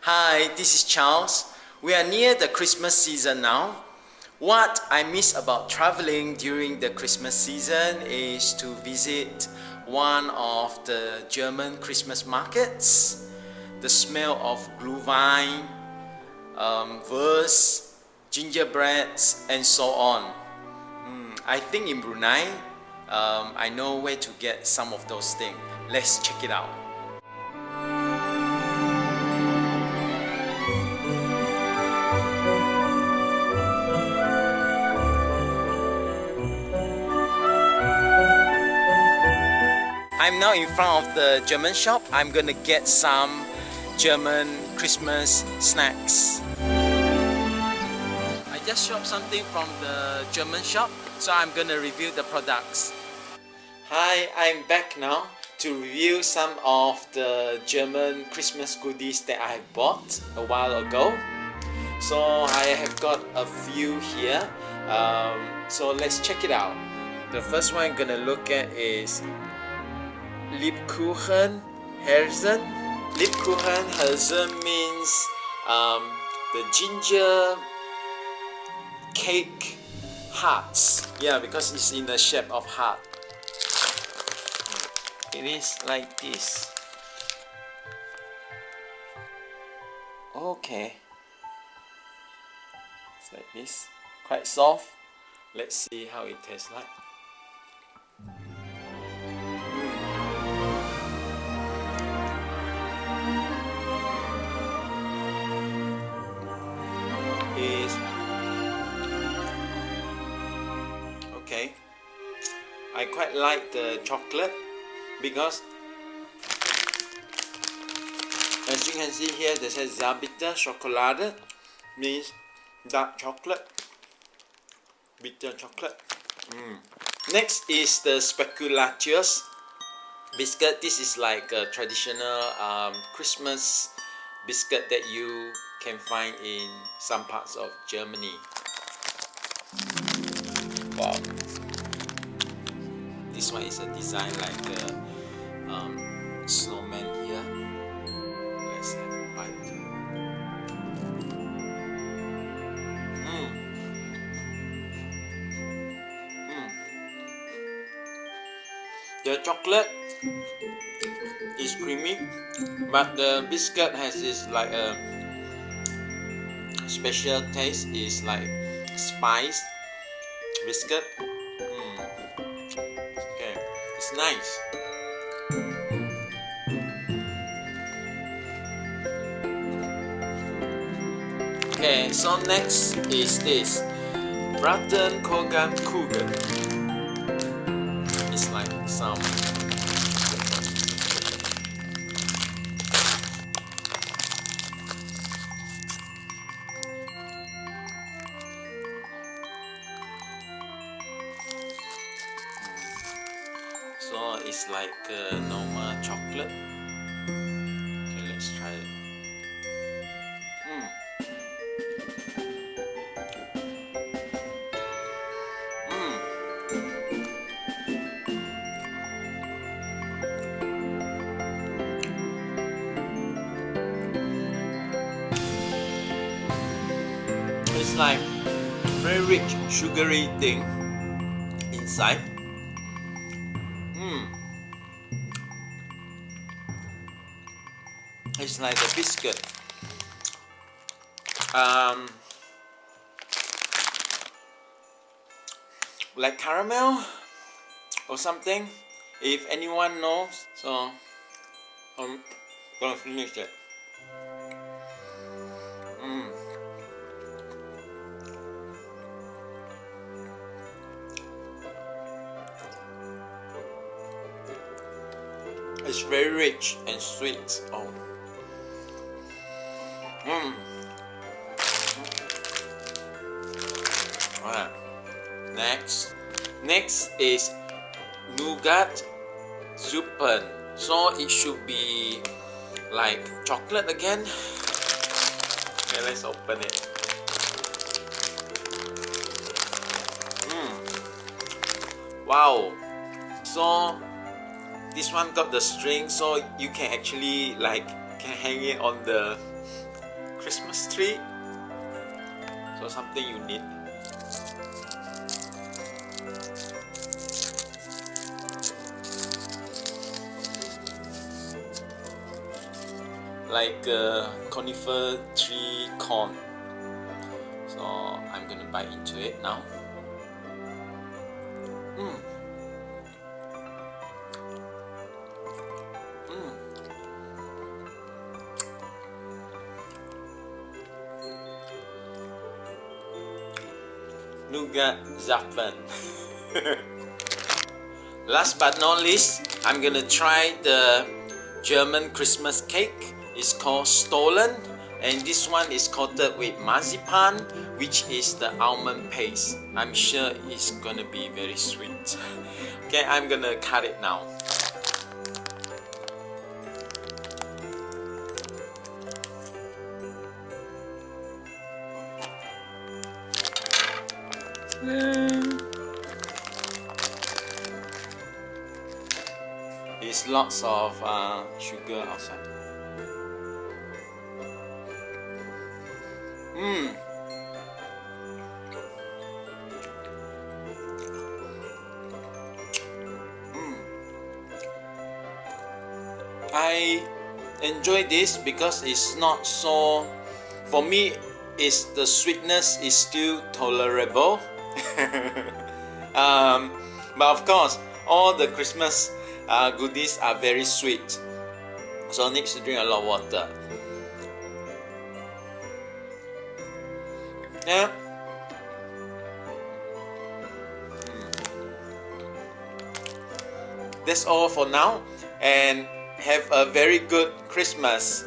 Hi, this is Charles. We are near the Christmas season now. What I miss about traveling during the Christmas season is to visit one of the German Christmas markets. The smell of Glühwein, verse, gingerbreads, and so on. I think in Brunei, I know where to get some of those things. Let's check it out. I'm now in front of the German shop. I'm gonna get some German Christmas snacks. I just shopped something from the German shop, so I'm gonna review the products. Hi, I'm back now to review some of the German Christmas goodies that I bought a while ago. So I have got a few here. So let's check it out. The first one I'm gonna look at is Lebkuchen Herzen. Lebkuchen Herzen means the ginger cake hearts. Yeah, because it's in the shape of heart. It is like this. Okay. It's like this. Quite soft. Let's see how it tastes like. Is okay. I quite like the chocolate because as you can see here, there says Zarbitter Schokolade, means dark chocolate, bitter chocolate. Next is the Spekulatius biscuit. This is like a traditional Christmas biscuit that you can find in some parts of Germany. Wow. This one is a design like a snowman here. Let's have a bite. The chocolate is creamy, but the biscuit has this like a special taste. Is like spice biscuit. Okay, it's nice. Okay, so next is this Braten Kogan Kugeln. It's like some so it's like normal chocolate. Okay, let's try it. It's like very rich sugary thing inside. It's like a biscuit. Like caramel or something. If anyone knows, so I'm gonna finish it. It's very rich and sweet. Oh. Alright. Next is nougat Suppen. So it should be like chocolate again. Okay, let's open it. Wow. So this one got the string, so you can actually like can hang it on the Christmas tree. So something you need. Like conifer tree corn. So I'm gonna bite into it now. Nougat Zapfen. Last but not least, I'm gonna try the German Christmas cake. It's called Stollen, and this one is coated with marzipan, which is the almond paste. I'm sure it's gonna be very sweet. Okay, I'm gonna cut it now. There's lots of sugar outside. I enjoy this because it's not so, for me, the sweetness is still tolerable. But of course, all the Christmas goodies are very sweet, so needs to drink a lot of water. Yeah. That's all for now, and have a very good Christmas.